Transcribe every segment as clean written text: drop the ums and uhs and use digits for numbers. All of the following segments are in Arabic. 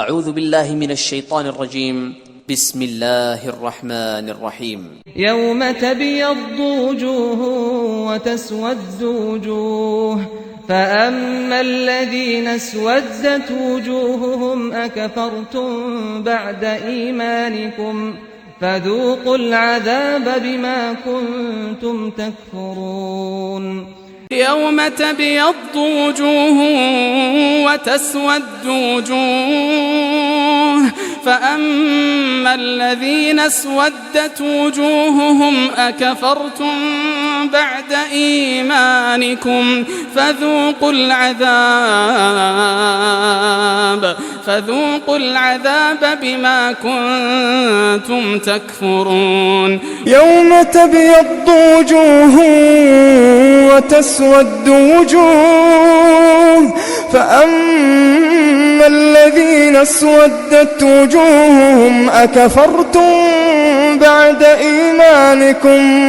أعوذ بالله من الشيطان الرجيم. بسم الله الرحمن الرحيم. يوم تبيض وجوه وتسود وجوه فأما الذين اسودت وجوههم أكفرتم بعد إيمانكم فذوقوا العذاب بما كنتم تكفرون. يوم تبيض وجوه وتسود وجوه فأما الذين اسودت وجوههم أكفرتم بعد إيمانكم فذوقوا العذاب بما كنتم تكفرون. يوم تبيض وجوه وتسود وجوه فأما الذين اسودت وجوههم أكفرتم بعد إيمانكم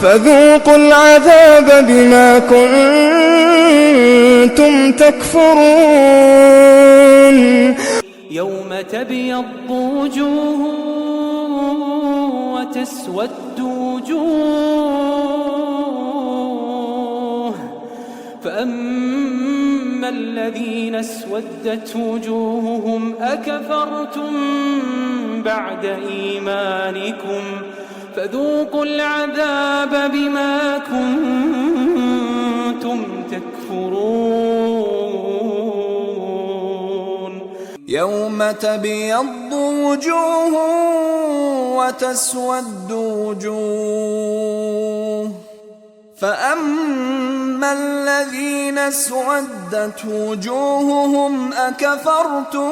فذوقوا العذاب بما كنتم تكفرون. يوم تبيض وجوه وتسود وجوه فأما الذين اسودت وجوههم أكفرتم بعد إيمانكم فذوقوا العذاب بما كنتم تكفرون. يوم تبيض وجوه وتسود وجوه فأما الذين اسودت وجوههم أكفرتم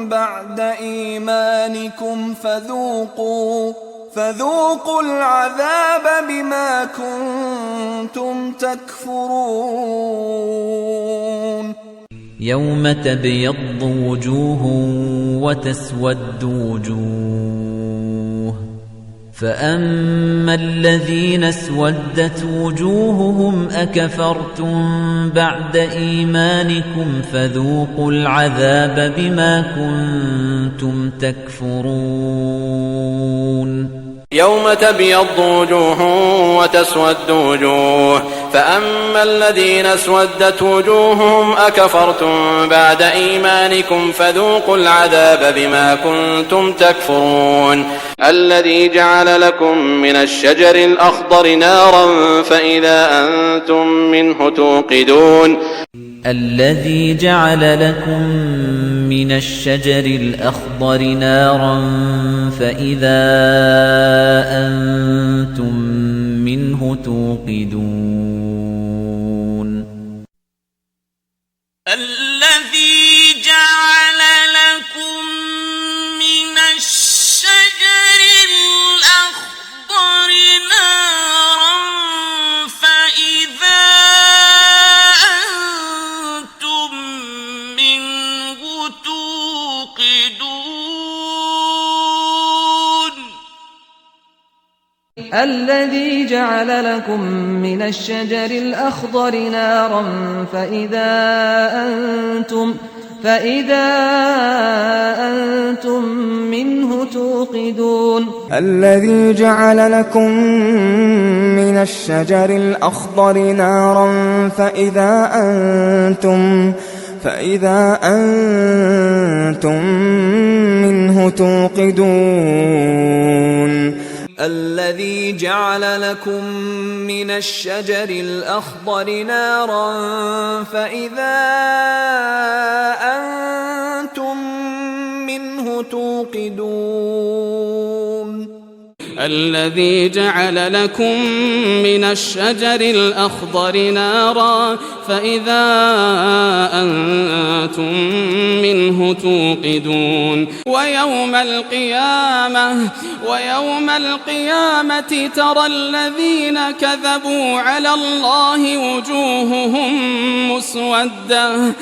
بعد إيمانكم فذوقوا العذاب بما كنتم تكفرون. يوم تبيض وجوه وتسود وجوه فأما الذين اسودت وجوههم أكفرتم بعد إيمانكم فذوقوا العذاب بما كنتم تكفرون. يوم تبيض وجوه وتسود وجوه فأما الذين اسودت وجوههم أكفرتم بعد إيمانكم فذوقوا العذاب بما كنتم تكفرون. الذي جعل لكم من الشجر الأخضر نارا فإذا أنتم منه توقدون. الذي جعل لكم من الشجر الأخضر نارا فإذا أنتم منه توقدون. الذي جعل لكم من الشجر الأخضر نارا فإذا أنتم منه توقدون. الذي جعل لكم من الشجر الأخضر نارا فإذا أنتم منه توقدون. الذي جعل لكم من الشجر الأخضر نارا فإذا أنتم منه توقدون. الذي جعل لكم من الشجر الأخضر نارا فإذا أنتم منه توقدون. الذي جعل لكم من الشجر الأخضر نارا فإذا أنتم منه توقدون. ويوم القيامة ترى الذين كذبوا على الله وجوههم مسودة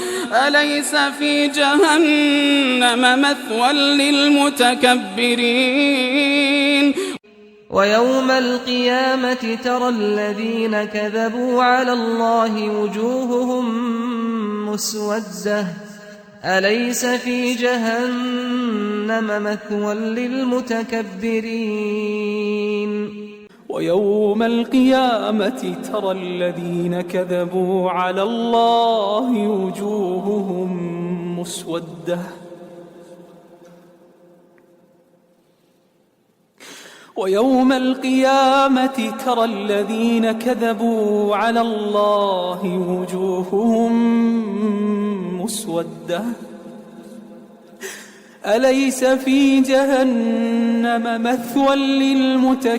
أليس في جهنم مثوى للمتكبرين. ويوم القيامة ترى الذين كذبوا على الله وجوههم مسودة أليس في جهنم مثوى للمتكبرين ويوم القيامة ترى الذين كذبوا على الله وجوههم مسودة ويوم القيامة ترى الذين كذبوا على الله وجوههم مسودة أليس في جهنم مثوى للمتكبرين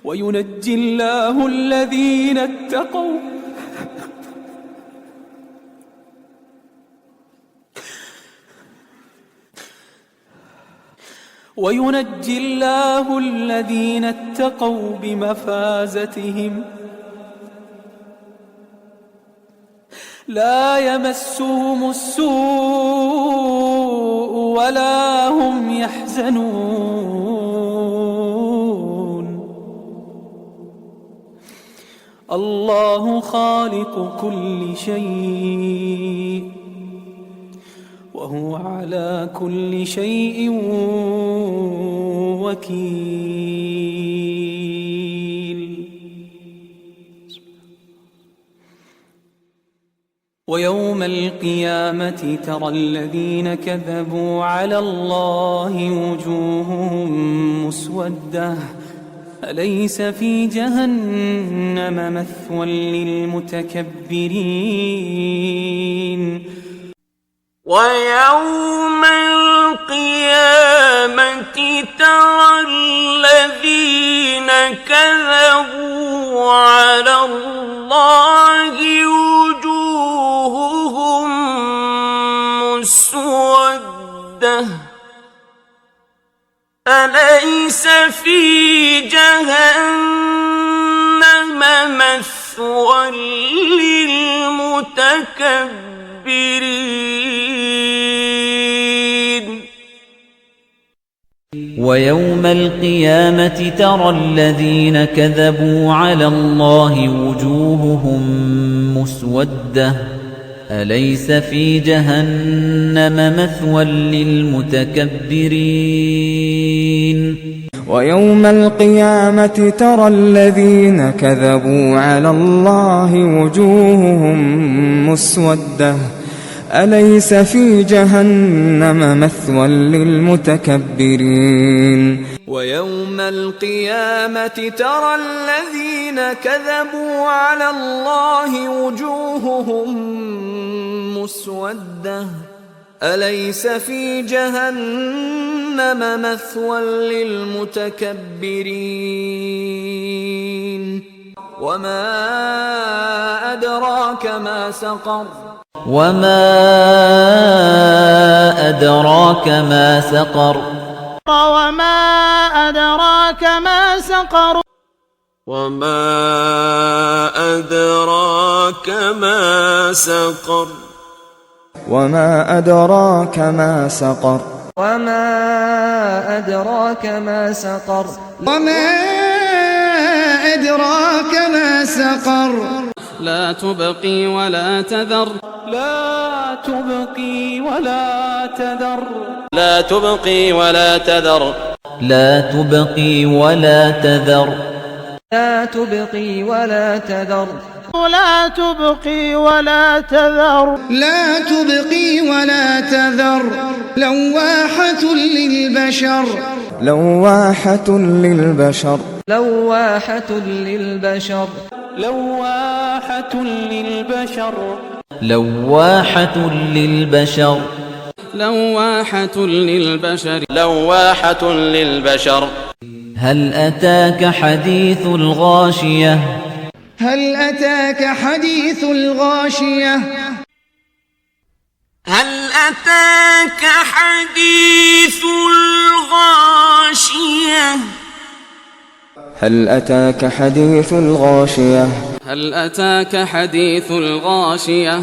وينجي الله الذين اتقوا وينجي الله الذين اتقوا بمفازتهم لا يمسهم السوء ولا هم يحزنون الله خالق كل شيء وهو على كل شيء وكيل ويوم القيامة ترى الذين كذبوا على الله وجوههم مسودة أليس في جهنم مثوى للمتكبرين ويوم القيامة ترى الذين كذبوا على الله وجوههم مسودة أليس في جهنم مثوى للمتكبرين ويوم القيامة ترى الذين كذبوا على الله وجوههم مسودة أليس في جهنم مثوى للمتكبرين ويوم القيامة ترى الذين كذبوا على الله وجوههم مسودة أليس في جهنم مثوى للمتكبرين ويوم القيامة ترى الذين كذبوا على الله وجوههم مسودة أليس في جهنم مثوى للمتكبرين وما أدراك ما سقر وما أدراك ما سقر وما أدراك ما سقر وما أدراك ما سقر وما أدراك ما سقر وما أدراك ما سقر وما أدراك ما سقر لا تبقي ولا تذر لا تبقي ولا تذر لا تبقي ولا تذر لا تبقي ولا تذر لا تبقي ولا تذر لا تبقي ولا تذر لا تبقي ولا تذر لواحة للبشر لواحة للبشر لواحة للبشر لواحة للبشر لواحة للبشر لواحة للبشر لواحة للبشر هل أتاك حديث الغاشية هل أتاك حديث الغاشية هل أتاك حديث الغاشية هل أتاك حديث الغاشية هل أتاك حديث الغاشية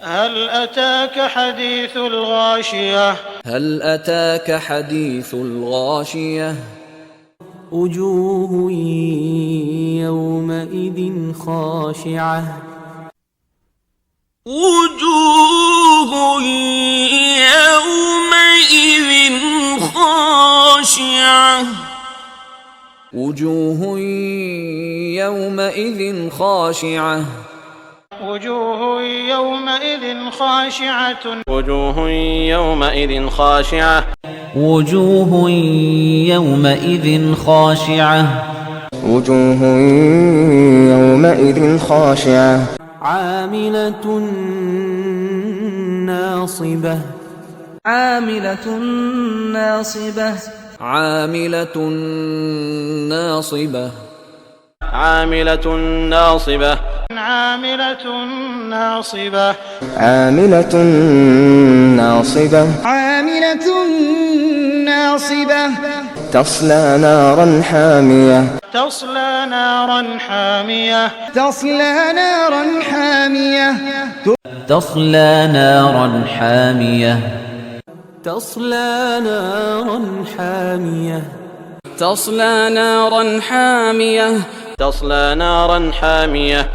هل أتاك حديث الغاشية هل أتاك حديث الغاشية وجوه يومئذ خاشعة وجوه يومئذ خاشعة وجوه يومئذ خاشعة وجوه يومئذ خاشعة وجوه يومئذ خاشعة وجوه يومئذ خاشعة وجوه يومئذ خاشعة عاملة ناصبة عاملة ناصبة عاملة ناصبة عاملة ناصبة عاملة ناصبة عاملة ناصبة عاملة ناصبة تصلى نارا حامية تصلى نارا حامية تصلى نارا حامية تصلى نارا حامية تصلى نارا حامية تصلى نارا حامية تصلى نارا حامية